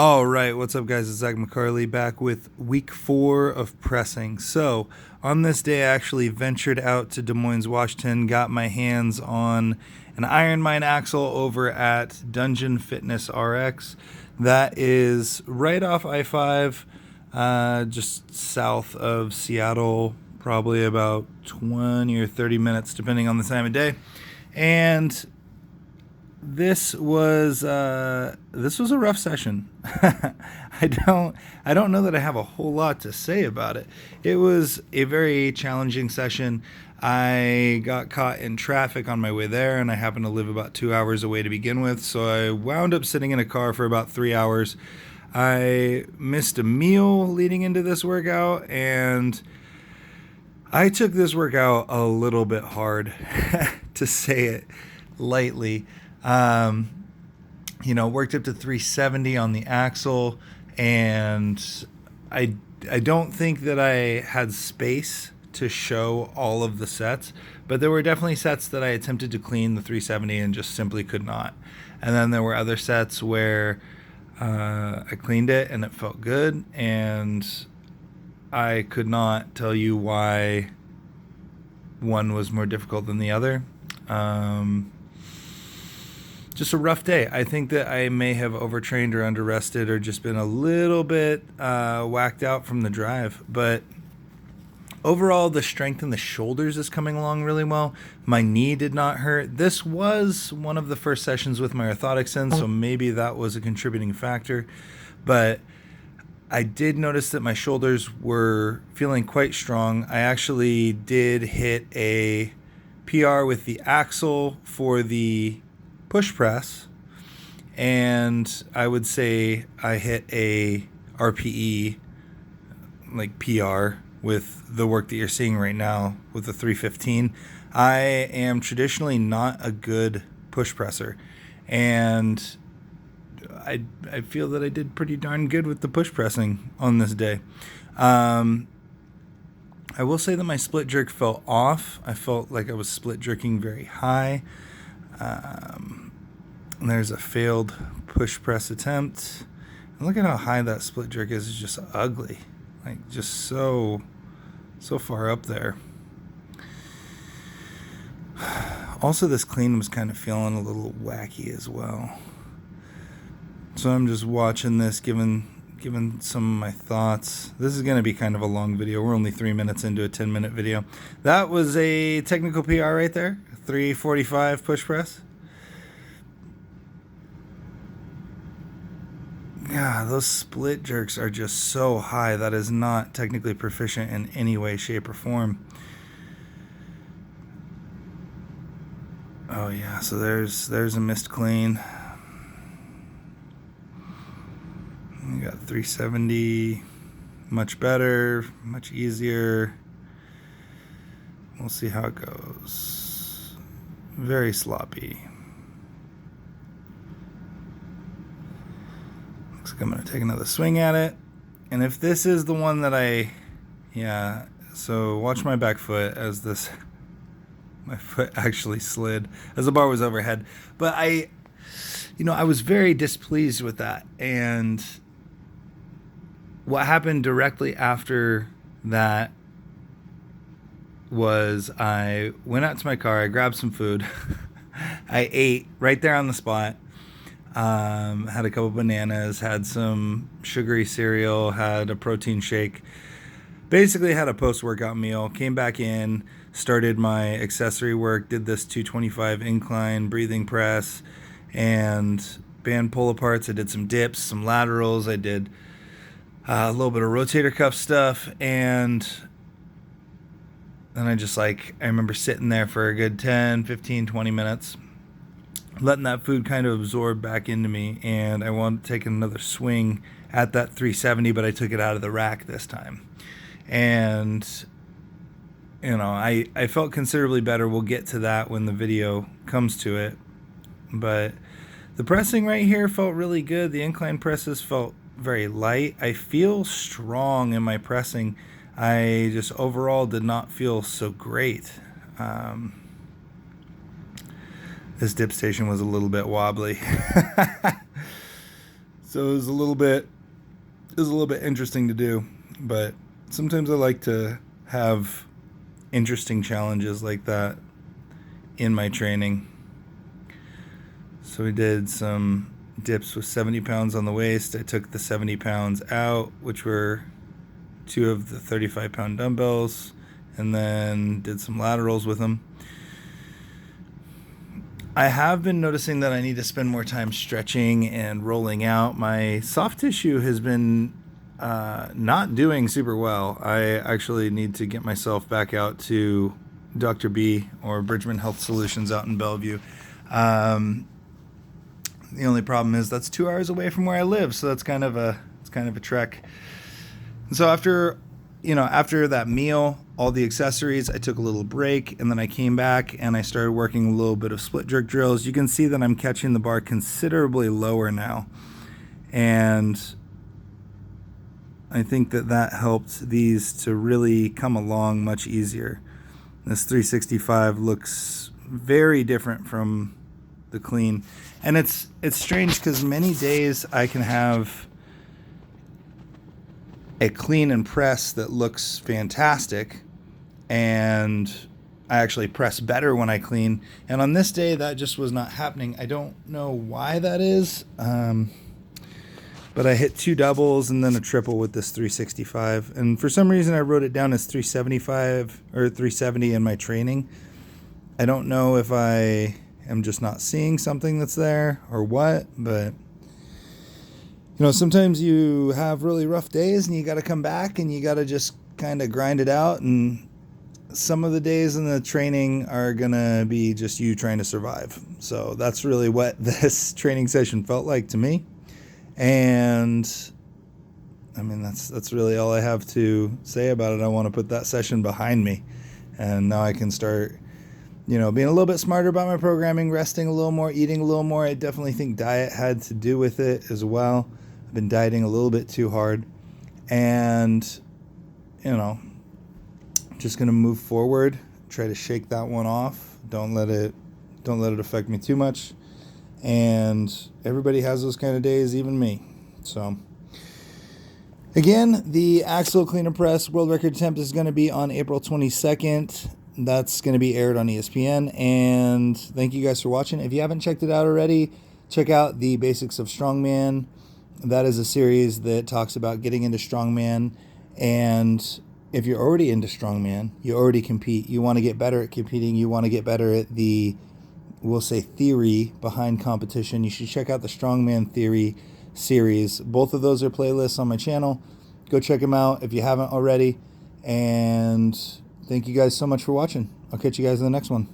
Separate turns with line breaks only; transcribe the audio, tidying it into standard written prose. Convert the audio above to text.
All right, what's up, guys? It's Zach McCarley back with week 4 of pressing. So, on this day, I actually ventured out to Des Moines, Washington, got my hands on an Ironmine axle over at Dungeon Fitness RX. That is right off I-5, just south of Seattle, probably about 20 or 30 minutes, depending on the time of day. And this was a rough session. I don't know that I have a whole lot to say about it. It was a very challenging session. I got caught in traffic on my way there, and I happened to live about 2 hours away to begin with, so I wound up sitting in a car for about 3 hours. I missed a meal leading into this workout, and I took this workout a little bit hard, to say it lightly. Worked up to 370 on the axle, and I don't think that I had space to show all of the sets, but there were definitely sets that I attempted to clean the 370 and just simply could not. And then there were other sets where I cleaned it and it felt good, and I could not tell you why one was more difficult than the other. Just a rough day. I think that I may have overtrained or under-rested or just been a little bit whacked out from the drive. But overall, the strength in the shoulders is coming along really well. My knee did not hurt. This was one of the first sessions with my orthotics in, so maybe that was a contributing factor. But I did notice that my shoulders were feeling quite strong. I actually did hit a PR with the axle for the push press, and I would say I hit a RPE, like PR, with the work that you're seeing right now with the 315. I am traditionally not a good push presser, and I feel that I did pretty darn good with the push pressing on this day. I will say that my split jerk felt off. I felt like I was split jerking very high. There's a failed push press attempt. And look at how high that split jerk is. It's just ugly. Like, just so far up there. Also, this clean was kind of feeling a little wacky as well. So I'm just watching this, giving some of my thoughts. This is going to be kind of a long video. We're only 3 minutes into a 10-minute video. That was a technical PR right there. 345 push press. Yeah, those split jerks are just so high. That is not technically proficient in any way, shape, or form. Oh yeah, so there's a missed clean. We got 370, much better, much easier. We'll see how it goes. Very sloppy. Looks like I'm going to take another swing at it. And if this is the one that so watch my back foot as my foot actually slid as the bar was overhead. But I was very displeased with that. And what happened directly after that was I went out to my car, I grabbed some food, I ate right there on the spot, had a couple bananas, had some sugary cereal, had a protein shake, basically had a post-workout meal, came back in, started my accessory work, did this 225 incline breathing press and band pull-aparts. I did some dips, some laterals, I did a little bit of rotator cuff stuff, and then I remember sitting there for a good 10, 15, 20 minutes, letting that food kind of absorb back into me, and I wanted to take another swing at that 370, but I took it out of the rack this time. And, I felt considerably better. We'll get to that when the video comes to it. But the pressing right here felt really good. The incline presses felt very light. I feel strong in my pressing. I just overall did not feel so great. This dip station was a little bit wobbly. So it was a little bit interesting to do, but sometimes I like to have interesting challenges like that in my training. So we did some dips with 70 pounds on the waist. I took the 70 pounds out, which were 2 of the 35-pound dumbbells, and then did some laterals with them. I have been noticing that I need to spend more time stretching and rolling out. My soft tissue has been not doing super well. I actually need to get myself back out to Dr. B or Bridgman Health Solutions out in Bellevue. The only problem is that's 2 hours away from where I live, so that's kind of a trek. And so after that meal, all the accessories, I took a little break, and then I came back and I started working a little bit of split jerk drills. You can see that I'm catching the bar considerably lower now, and I think that helped these to really come along much easier. This 365 looks very different from the clean, and it's strange because many days I can have a clean and press that looks fantastic, and I actually press better when I clean. And on this day, that just was not happening. I don't know why that is, but I hit 2 doubles and then a triple with this 365. And for some reason, I wrote it down as 375 or 370 in my training. I don't know if I am just not seeing something that's there or what, but sometimes you have really rough days and you got to come back and you got to just kind of grind it out. And some of the days in the training are going to be just you trying to survive. So that's really what this training session felt like to me. And I mean, that's really all I have to say about it. I want to put that session behind me, and now I can start, being a little bit smarter about my programming, resting a little more, eating a little more. I definitely think diet had to do with it as well. I've been dieting a little bit too hard, and just going to move forward, try to shake that one off. Don't let it affect me too much. And everybody has those kind of days, even me. So again, the Axel Clean and Press World Record Attempt is going to be on April 22nd. That's going to be aired on ESPN. And thank you guys for watching. If you haven't checked it out already, check out the Basics of Strongman. That is a series that talks about getting into strongman. And if you're already into strongman, you already compete, you want to get better at competing, you want to get better at the, we'll say, theory behind competition, you should check out the Strongman Theory series. Both of those are playlists on my channel. Go check them out if you haven't already. And thank you guys so much for watching. I'll catch you guys in the next one.